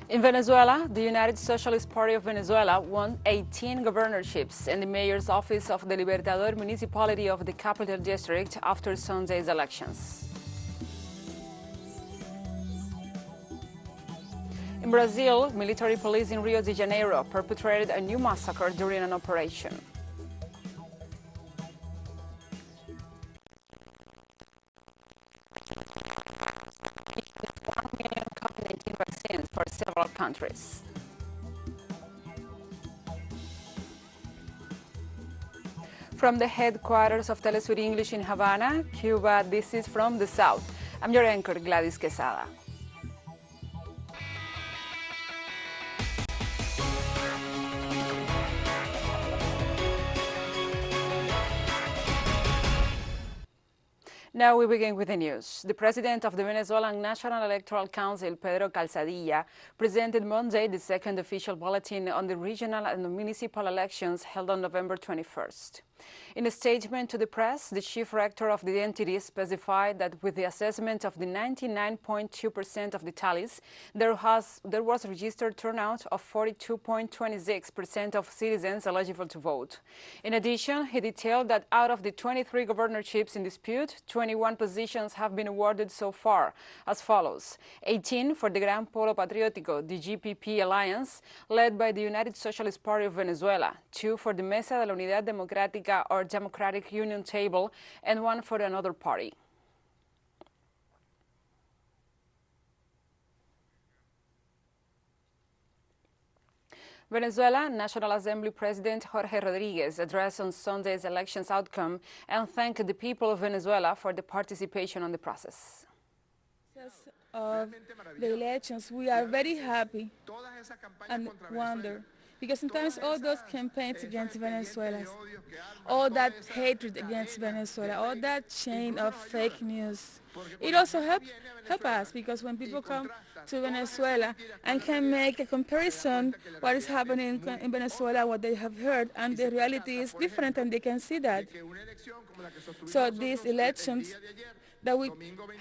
In Venezuela, the United Socialist Party of Venezuela won 18 governorships in the mayor's office of the Libertador municipality of the Capital District after Sunday's elections. In Brazil, military police in Rio de Janeiro perpetrated a new massacre during an operation. COVID-19 vaccines for several countries. From the headquarters of Telesur English in Havana, Cuba, this is From the South. I'm your anchor, Gladys Quesada. Now we begin with the news. The president of the Venezuelan National Electoral Council, Pedro Calzadilla, presented Monday the second official bulletin on the regional and municipal elections held on November 21st. In a statement to the press, the chief rector of the entity specified that with the assessment of the 99.2% of the tallies, there was registered turnout of 42.26% of citizens eligible to vote. In addition, he detailed that out of the 23 governorships in dispute, 21 positions have been awarded so far, as follows: 18 for the Gran Polo Patriótico, the GPP alliance, led by the United Socialist Party of Venezuela, 2 for the Mesa de la Unidad Democrática or Democratic Union table, and 1 for another party. Venezuela National Assembly President Jorge Rodriguez addressed on Sunday's elections outcome and thanked the people of Venezuela for the participation on the process. Of the elections, we are very happy and wonder, because sometimes all those campaigns against Venezuela, all that hatred against Venezuela, all that chain of fake news, it also help us, because when people come to Venezuela and can make a comparison what is happening in Venezuela, what they have heard, and the reality is different, and they can see that. So these elections that we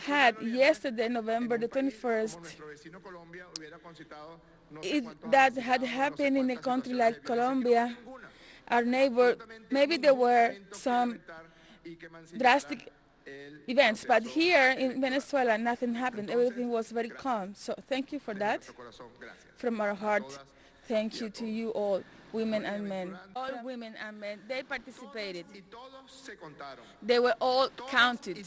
had yesterday, November the 21st, that had happened in a country like Colombia, our neighbor, maybe there were some drastic events, but here in Venezuela, nothing happened. Everything was very calm. So thank you for that. From our heart, thank you to you all, women and men. All women and men, they participated. They were all counted.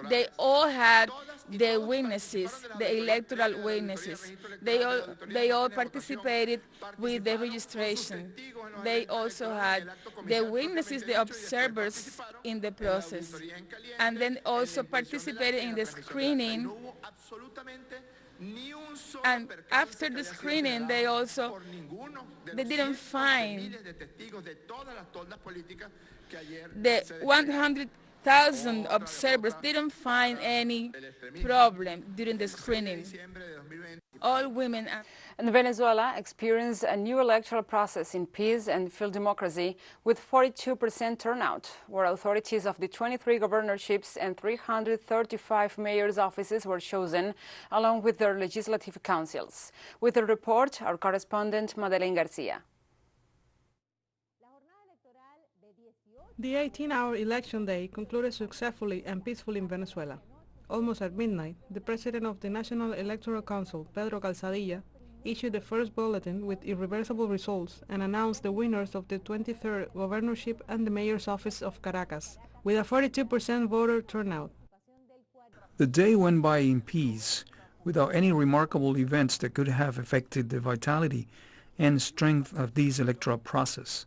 They all had the witnesses, the electoral witnesses. They all participated with the registration. They also had the witnesses, the observers in the process, and then also participated in the screening. And after the screening, they didn't find the 100,000 observers didn't find any problem during the screening. All women. And Venezuela experienced a new electoral process in peace and full democracy with 42% turnout, where authorities of the 23 governorships and 335 mayor's offices were chosen, along with their legislative councils. With the report, our correspondent Madeleine Garcia. The 18-hour election day concluded successfully and peacefully in Venezuela. Almost at midnight, the president of the National Electoral Council, Pedro Calzadilla, issued the first bulletin with irreversible results and announced the winners of the 23rd governorship and the mayor's office of Caracas, with a 42% voter turnout. The day went by in peace, without any remarkable events that could have affected the vitality and strength of this electoral process.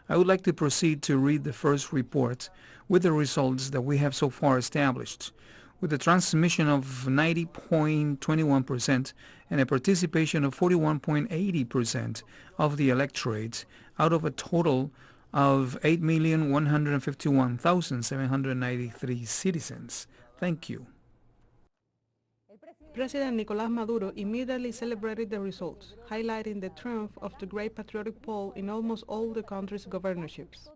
I would like to proceed to read the first report with the results that we have so far established, with a transmission of 90.21% and a participation of 41.80% of the electorate out of a total of 8,151,793 citizens. Thank you. President Nicolás Maduro immediately celebrated the results, highlighting the triumph of the great patriotic poll in almost all the country's governorships.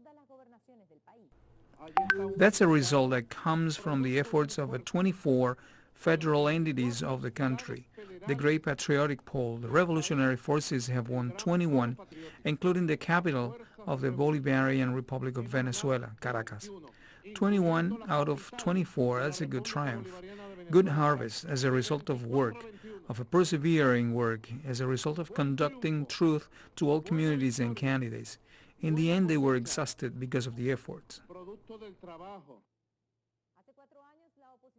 That's a result that comes from the efforts of the 24 federal entities of the country, the Great Patriotic Poll, the revolutionary forces have won 21, including the capital of the Bolivarian Republic of Venezuela, Caracas. 21 out of 24, that's a good triumph. Good harvest as a result of work, of a persevering work, as a result of conducting truth to all communities and candidates. In the end, they were exhausted because of the efforts.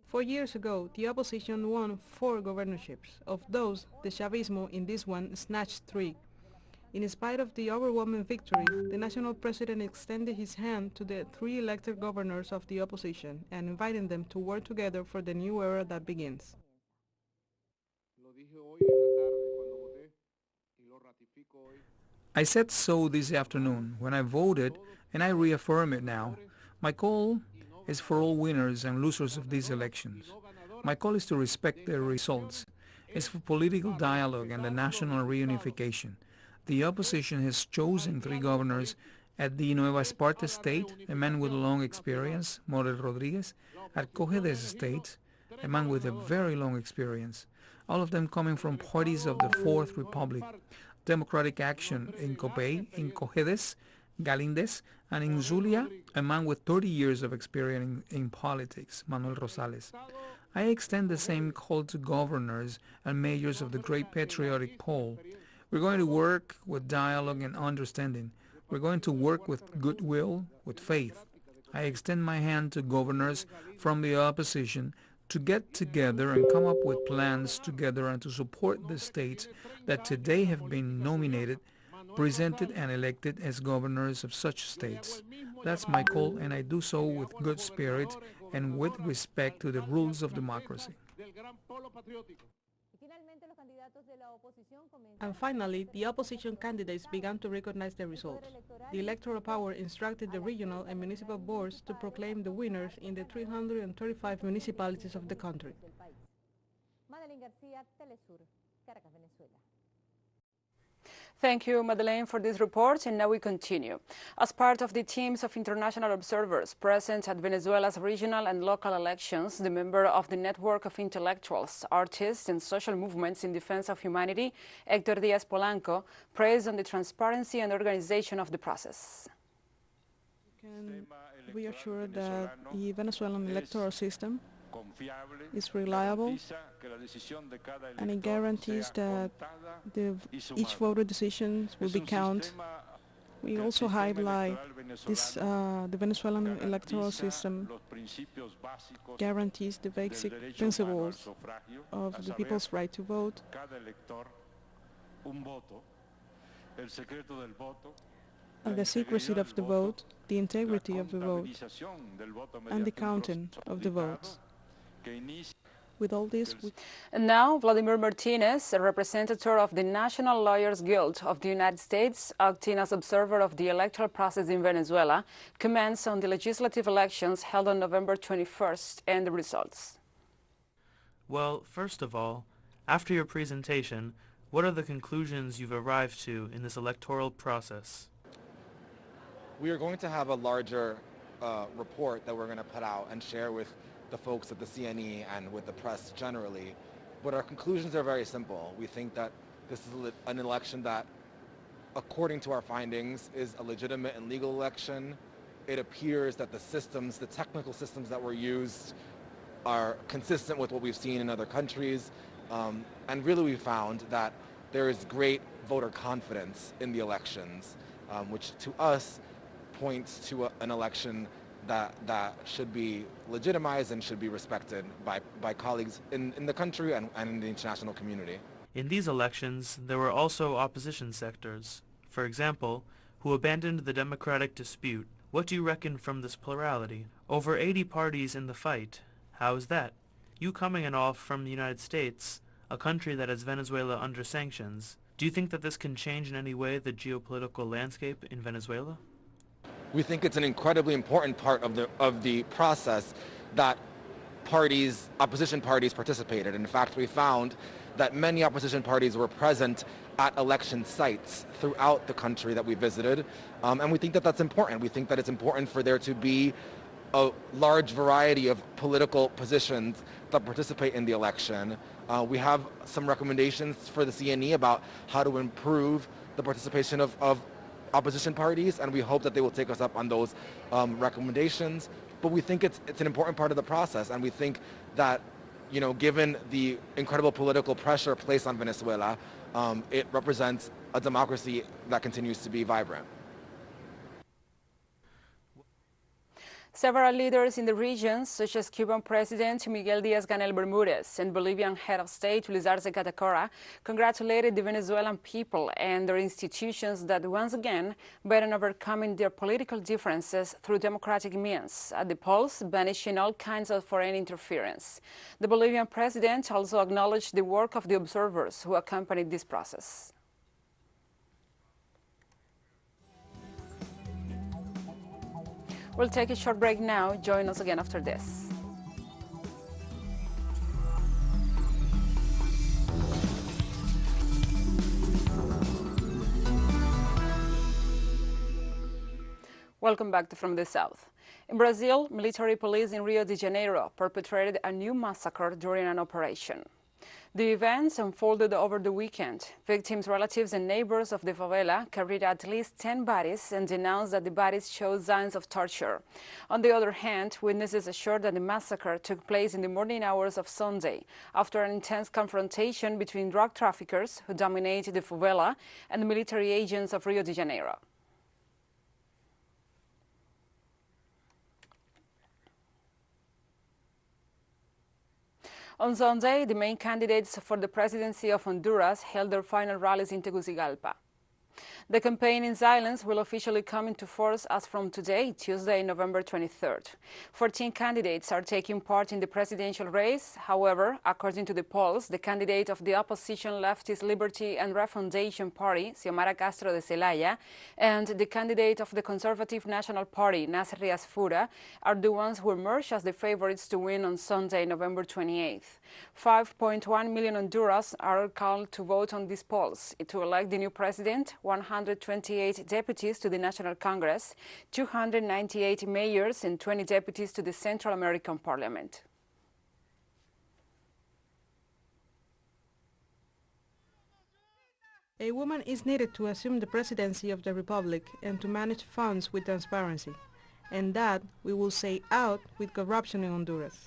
4 years ago, the opposition won 4 governorships. Of those, the Chavismo in this one snatched 3. In spite of the overwhelming victory, the national president extended his hand to the 3 elected governors of the opposition and invited them to work together for the new era that begins. I said so this afternoon when I voted, and I reaffirm it now. My call is for all winners and losers of these elections. My call is to respect the results. It's for political dialogue and the national reunification. The opposition has chosen 3 governors at the Nueva Esparta state, a man with long experience, Morel Rodriguez, at Cojedes state, a man with a very long experience, all of them coming from parties of the Fourth Republic, Democratic Action in Copey, in Cojedes, Galíndez, and in Zulia, a man with 30 years of experience in politics, Manuel Rosales. I extend the same call to governors and mayors of the Great Patriotic Poll. We're going to work with dialogue and understanding. We're going to work with goodwill, with faith. I extend my hand to governors from the opposition to get together and come up with plans together and to support the states that today have been nominated, presented and elected as governors of such states. That's my call, and I do so with good spirit and with respect to the rules of democracy. And finally, the opposition candidates began to recognize the results. The electoral power instructed the regional and municipal boards to proclaim the winners in the 335 municipalities of the country. Thank you, Madeleine, for this report, and now we continue. As part of the teams of international observers present at Venezuela's regional and local elections, the member of the network of intellectuals, artists, and social movements in defense of humanity, Héctor Díaz Polanco, praised on the transparency and organization of the process. We can reassure that the Venezuelan electoral system is reliable, and it guarantees that each voter decision will be counted. We also highlight the Venezuelan electoral system guarantees the basic principles of the people's right to vote, and the secrecy of the vote, the integrity of the vote, and the counting of the votes. With all this, And now, Vladimir Martinez, a representative of the National Lawyers Guild of the United States, acting as observer of the electoral process in Venezuela, comments on the legislative elections held on November 21st and the results. Well, first of all, after your presentation, what are the conclusions you've arrived to in this electoral process? We are going to have a larger report that we're going to put out and share with the folks at the CNE and with the press generally. But our conclusions are very simple. We think that this is an election that, according to our findings, is a legitimate and legal election. It appears that the systems, the technical systems that were used are consistent with what we've seen in other countries. And really we found that there is great voter confidence in the elections, which to us points to an election that should be legitimized and should be respected by colleagues in the country and in the international community. In these elections, there were also opposition sectors, for example, who abandoned the democratic dispute. What do you reckon from this plurality? Over 80 parties in the fight. How is that? You coming and all from the United States, a country that has Venezuela under sanctions, do you think that this can change in any way the geopolitical landscape in Venezuela? We think it's an incredibly important part of the process that opposition parties participated. In fact, we found that many opposition parties were present at election sites throughout the country that we visited, and we think that that's important. We think that it's important for there to be a large variety of political positions that participate in the election. We have some recommendations for the CNE about how to improve the participation of opposition parties, and we hope that they will take us up on those recommendations. But we think it's an important part of the process, and we think that, you know, given the incredible political pressure placed on Venezuela, it represents a democracy that continues to be vibrant. Several leaders in the region, such as Cuban President Miguel Díaz-Canel Bermúdez and Bolivian Head of State Luis Arce Catacora, congratulated the Venezuelan people and their institutions that once again bet on overcoming their political differences through democratic means at the polls, banishing all kinds of foreign interference. The Bolivian president also acknowledged the work of the observers who accompanied this process. We'll take a short break now. Join us again after this. Welcome back to From the South. In Brazil, military police in Rio de Janeiro perpetrated a new massacre during an operation. The events unfolded over the weekend. Victims' relatives and neighbors of the favela carried at least 10 bodies and denounced that the bodies showed signs of torture. On the other hand, witnesses assured that the massacre took place in the morning hours of Sunday, after an intense confrontation between drug traffickers who dominate the favela and the military agents of Rio de Janeiro. On Sunday, the main candidates for the presidency of Honduras held their final rallies in Tegucigalpa. The campaign in silence will officially come into force as from today, Tuesday, November 23rd. 14 candidates are taking part in the presidential race. However, according to the polls, the candidate of the opposition Leftist Liberty and Refoundation Party, Xiomara Castro de Celaya, and the candidate of the Conservative National Party, Nasser Rias Fura, are the ones who emerge as the favorites to win on Sunday, November 28th. 5.1 million Hondurans are called to vote on these polls to elect the new president, 128 deputies to the National Congress, 298 mayors, and 20 deputies to the Central American Parliament. A woman is needed to assume the presidency of the Republic and to manage funds with transparency, and that we will say out with corruption in Honduras.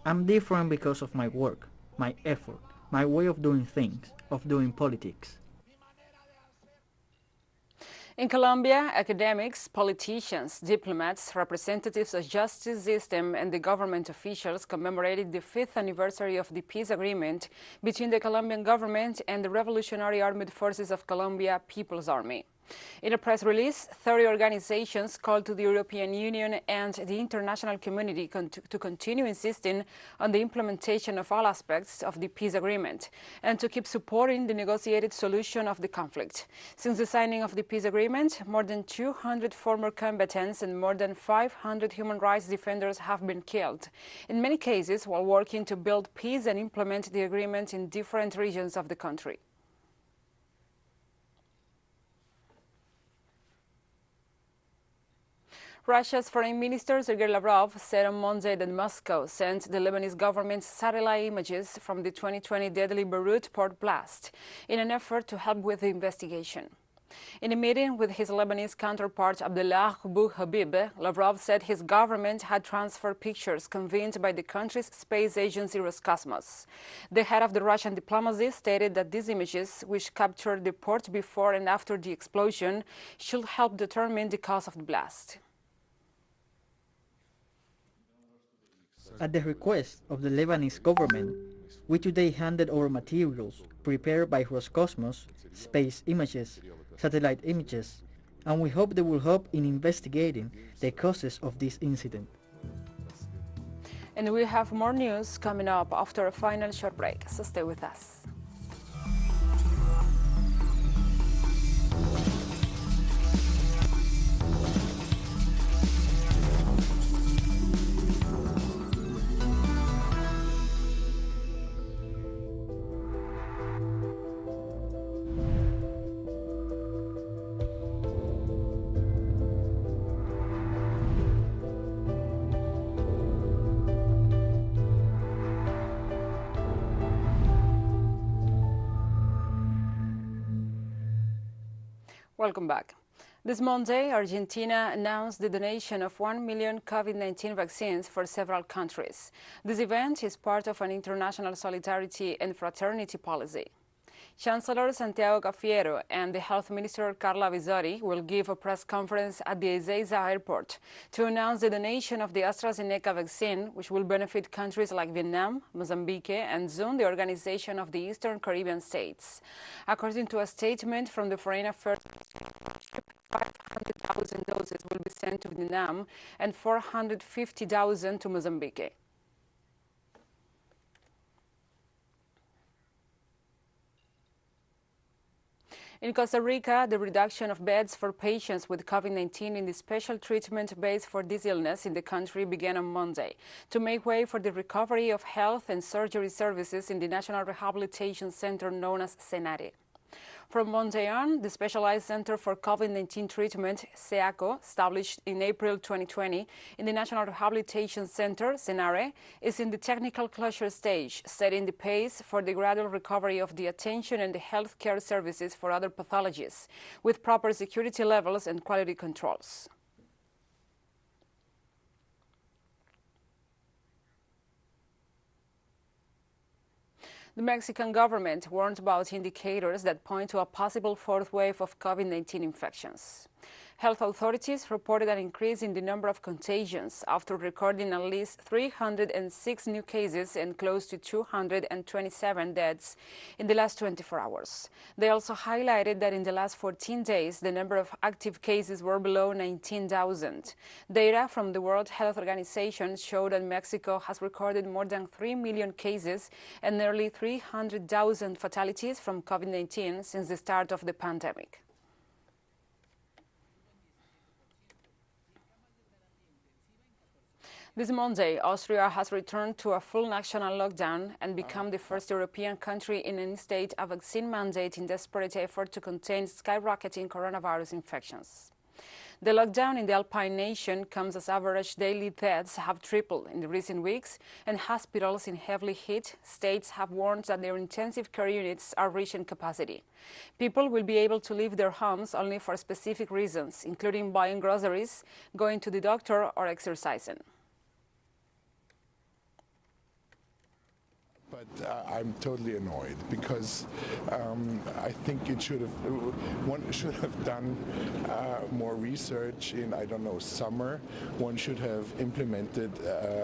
I'm different because of my work, my effort, my way of doing things, of doing politics. In Colombia, academics, politicians, diplomats, representatives of the justice system, and the government officials commemorated the 5th anniversary of the peace agreement between the Colombian government and the Revolutionary Armed Forces of Colombia People's Army. In a press release, 30 organizations called to the European Union and the international community to continue insisting on the implementation of all aspects of the peace agreement and to keep supporting the negotiated solution of the conflict. Since the signing of the peace agreement, more than 200 former combatants and more than 500 human rights defenders have been killed, in many cases while working to build peace and implement the agreement in different regions of the country. Russia's Foreign Minister Sergei Lavrov said on Monday that Moscow sent the Lebanese government's satellite images from the 2020 deadly Beirut port blast in an effort to help with the investigation. In a meeting with his Lebanese counterpart Abdullah Abu Habib, Lavrov said his government had transferred pictures convened by the country's space agency Roscosmos. The head of the Russian diplomacy stated that these images, which captured the port before and after the explosion, should help determine the cause of the blast. At the request of the Lebanese government, we today handed over materials prepared by Roscosmos, space images, satellite images, and we hope they will help in investigating the causes of this incident. And we have more news coming up after a final short break, so stay with us. Welcome back. This Monday, Argentina announced the donation of 1 million COVID-19 vaccines for several countries. This event is part of an international solidarity and fraternity policy. Chancellor Santiago Cafiero and the Health Minister Carla Bisotti will give a press conference at the Ezeiza airport to announce the donation of the AstraZeneca vaccine, which will benefit countries like Vietnam, Mozambique, and soon the Organization of the Eastern Caribbean States. According to a statement from the Foreign Affairs, 500,000 doses will be sent to Vietnam and 450,000 to Mozambique. In Costa Rica, the reduction of beds for patients with COVID-19 in the special treatment base for this illness in the country began on Monday to make way for the recovery of health and surgery services in the National Rehabilitation Center known as CENARE. From Monday on, the Specialized Center for COVID-19 Treatment, SEACO, established in April 2020 in the National Rehabilitation Center, CENARE, is in the technical closure stage, setting the pace for the gradual recovery of the attention and the health care services for other pathologies, with proper security levels and quality controls. The Mexican government warned about indicators that point to a possible fourth wave of COVID-19 infections. Health authorities reported an increase in the number of contagions after recording at least 306 new cases and close to 227 deaths in the last 24 hours. They also highlighted that in the last 14 days, the number of active cases were below 19,000. Data from the World Health Organization show that Mexico has recorded more than 3 million cases and nearly 300,000 fatalities from COVID-19 since the start of the pandemic. This Monday, Austria has returned to a full national lockdown and become the first European country in any state a vaccine mandate in desperate effort to contain skyrocketing coronavirus infections. The lockdown in the Alpine nation comes as average daily deaths have tripled in the recent weeks, and hospitals in heavily hit states have warned that their intensive care units are reaching capacity. People will be able to leave their homes only for specific reasons, including buying groceries, going to the doctor, or exercising. But I'm totally annoyed because I think one should have done more research in, I don't know, summer. One should have implemented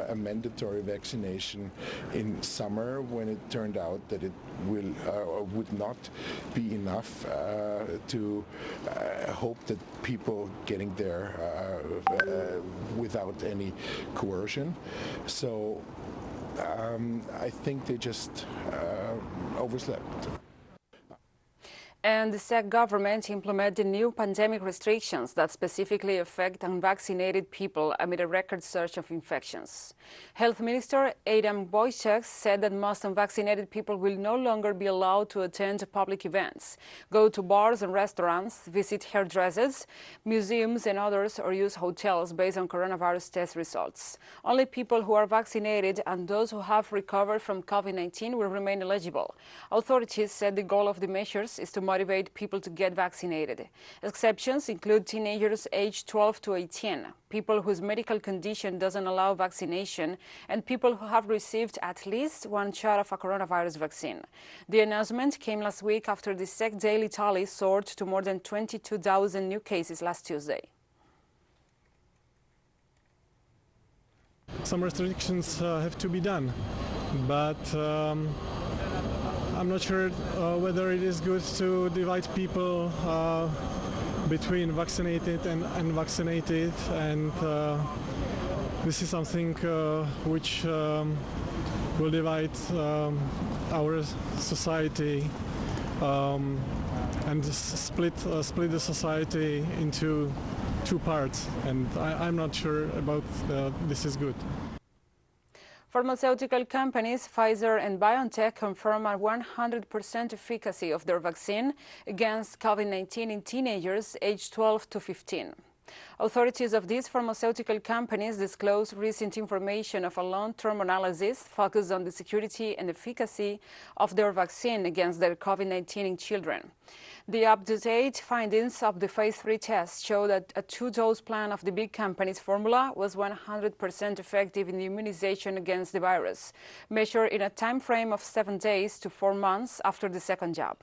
a mandatory vaccination in summer when it turned out that it would not be enough to hope that people getting there without any coercion. So I think they just overslept. And the Czech government implemented new pandemic restrictions that specifically affect unvaccinated people amid a record surge of infections. Health Minister Adam Wojciech said that most unvaccinated people will no longer be allowed to attend public events, go to bars and restaurants, visit hairdressers, museums and others, or use hotels based on coronavirus test results. Only people who are vaccinated and those who have recovered from COVID-19 will remain eligible. Authorities said the goal of the measures is to motivate people to get vaccinated. Exceptions include teenagers aged 12 to 18, people whose medical condition doesn't allow vaccination, and people who have received at least one shot of a coronavirus vaccine. The announcement came last week after the Czech daily tally soared to more than 22,000 new cases last Tuesday. Some restrictions have to be done, but I'm not sure whether it is good to divide people between vaccinated and unvaccinated, and this is something which will divide our society and split the society into two parts, and I'm not sure about this is good. Pharmaceutical companies Pfizer and BioNTech confirm a 100% efficacy of their vaccine against COVID-19 in teenagers aged 12 to 15. Authorities of these pharmaceutical companies disclosed recent information of a long-term analysis focused on the security and efficacy of their vaccine against their COVID-19 in children. The up-to-date findings of the phase 3 test show that a 2-dose plan of the big company's formula was 100% effective in the immunization against the virus, measured in a time frame of 7 days to 4 months after the second jab.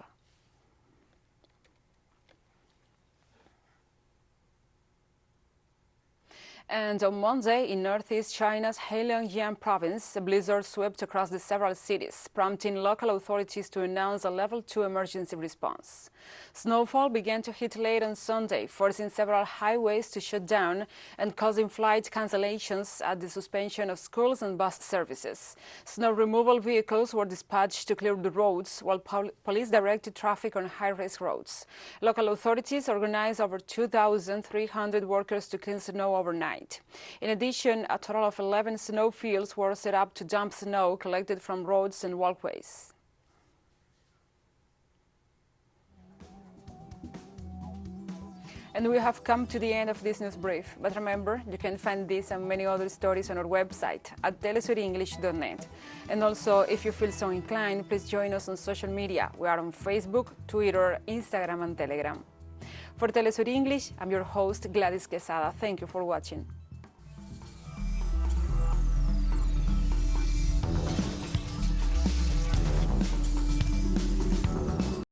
And on Monday, in northeast China's Heilongjiang province, a blizzard swept across the several cities, prompting local authorities to announce a level 2 emergency response. Snowfall began to hit late on Sunday, forcing several highways to shut down and causing flight cancellations and the suspension of schools and bus services. Snow removal vehicles were dispatched to clear the roads, while police directed traffic on high-risk roads. Local authorities organized over 2,300 workers to clean snow overnight. In addition, a total of 11 snow fields were set up to dump snow collected from roads and walkways. And we have come to the end of this news brief. But remember, you can find this and many other stories on our website at telesurenglish.net. And also, if you feel so inclined, please join us on social media. We are on Facebook, Twitter, Instagram, and Telegram. For Telesur English, I'm your host, Gladys Quesada. Thank you for watching.